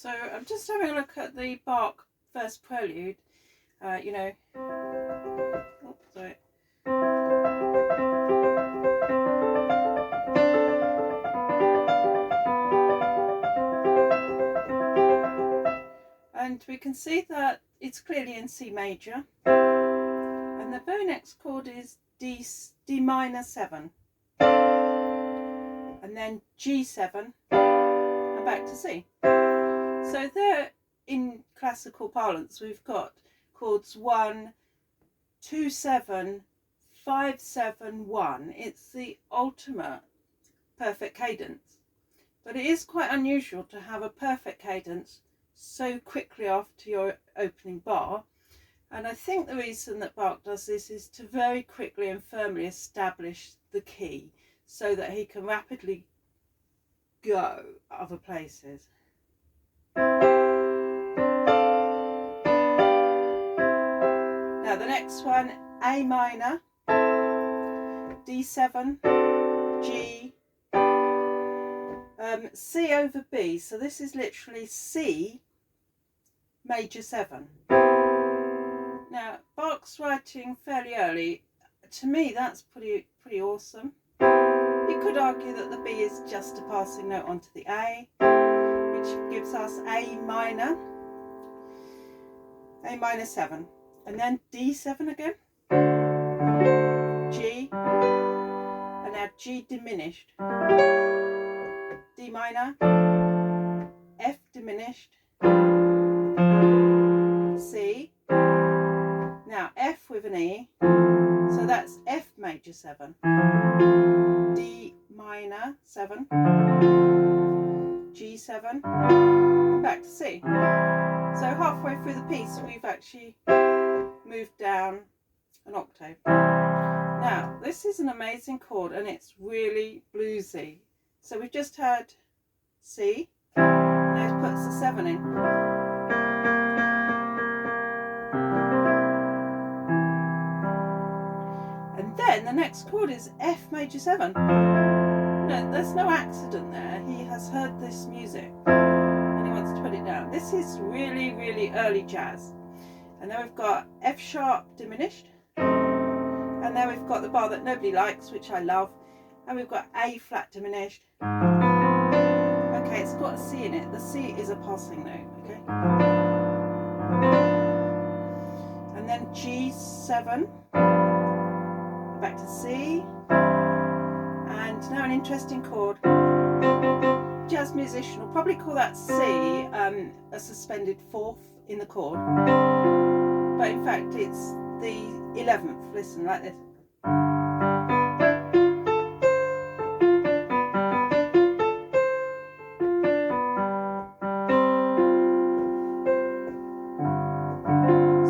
So I'm just having a look at the Bach first prelude, you know, oops, sorry. And we can see that it's clearly in C major, and the very next chord is D minor 7, and then G7 and back to C. So there, in classical parlance, we've got chords 1, 2, 7, 5, 7, 1. It's the ultimate perfect cadence, but it is quite unusual to have a perfect cadence so quickly after your opening bar. And I think the reason that Bach does this is to very quickly and firmly establish the key so that he can rapidly go other places. Now the next one, A minor, D7, G, C over B. So this is literally C major 7. Now Bach's writing fairly early. To me that's pretty awesome. You could argue that the B is just a passing note onto the A, which gives us A minor 7, and then D7 again, G, and now G diminished, D minor, F diminished, C, now F with an E, so that's F major 7, D minor 7, G7, and back to C. So halfway through the piece we've actually moved down an octave. Now this is an amazing chord and it's really bluesy. So we've just had C, now it puts the 7 in. And then the next chord is F major 7. No, there's no accident there. He has heard this music and he wants to put it down. This is really early jazz. And then we've got F sharp diminished, and then we've got the bar that nobody likes, which I love, and we've got A flat diminished. Okay, it's got a C in it. The C is a passing note, okay? And then G7, back to C, and now an interesting chord. Jazz musician will probably call that C a suspended fourth in the chord, but in fact it's the 11th. Listen, like this.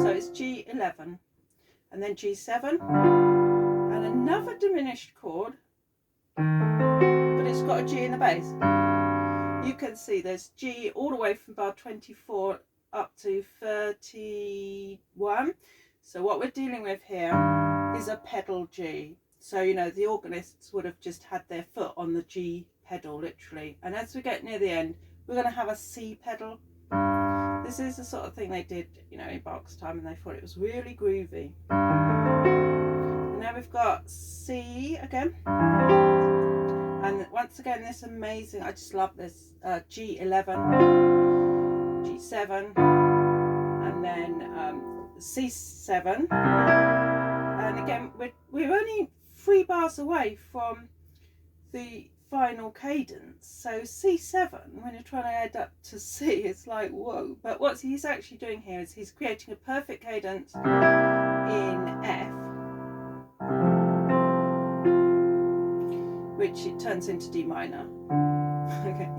So it's G11 and then G7 and another diminished chord, but it's got a G in the bass. You can see there's G all the way from bar 24 up to 31. So what we're dealing with here is a pedal G. So, you know, the organists would have just had their foot on the G pedal, literally. And as we get near the end, we're going to have a C pedal. This is the sort of thing they did, you know, in Bach's time, and they thought it was really groovy. And now we've got C again. And once again, this amazing, I just love this, G11, G7, and then C7. And again, we're only 3 bars away from the final cadence. So C7, when you're trying to add up to C, it's like, whoa. But what he's actually doing here is he's creating a perfect cadence in F, which it turns into D minor. Okay,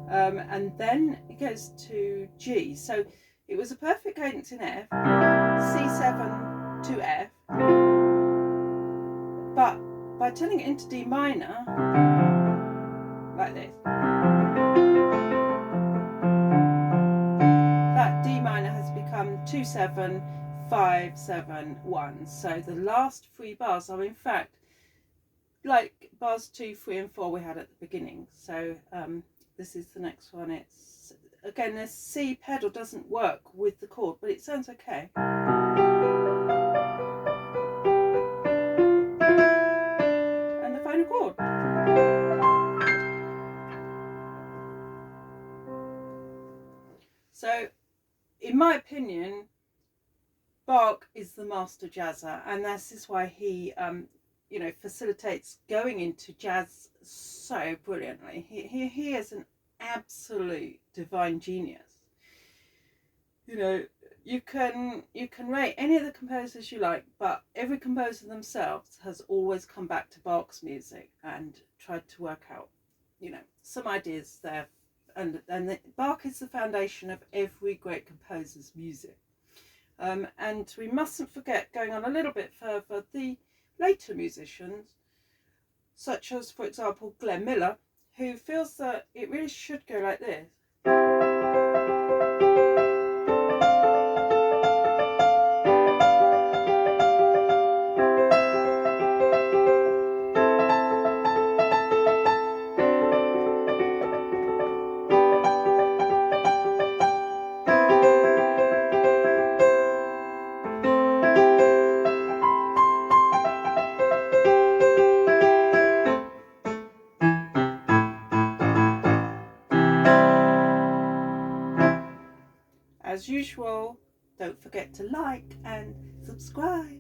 and then it goes to G. So it was a perfect cadence in F, C7 to F, but by turning it into D minor, like this, that D minor has become 2, 7, 5, 7, 1. So the last 3 bars are in fact like bars 2, 3 and 4 we had at the beginning. So this is the next one. It's again, the C pedal doesn't work with the chord, but it sounds okay. And the final chord. So, in my opinion, Bach is the master jazzer, and this is why he, facilitates going into jazz so brilliantly. He is an absolute divine genius. You can rate any of the composers you like, but every composer themselves has always come back to Bach's music and tried to work out, some ideas there. And Bach is the foundation of every great composer's music. And we mustn't forget, going on a little bit further, the later musicians, such as, for example, Glenn Miller, who feels that it really should go like this. As usual, don't forget to like and subscribe.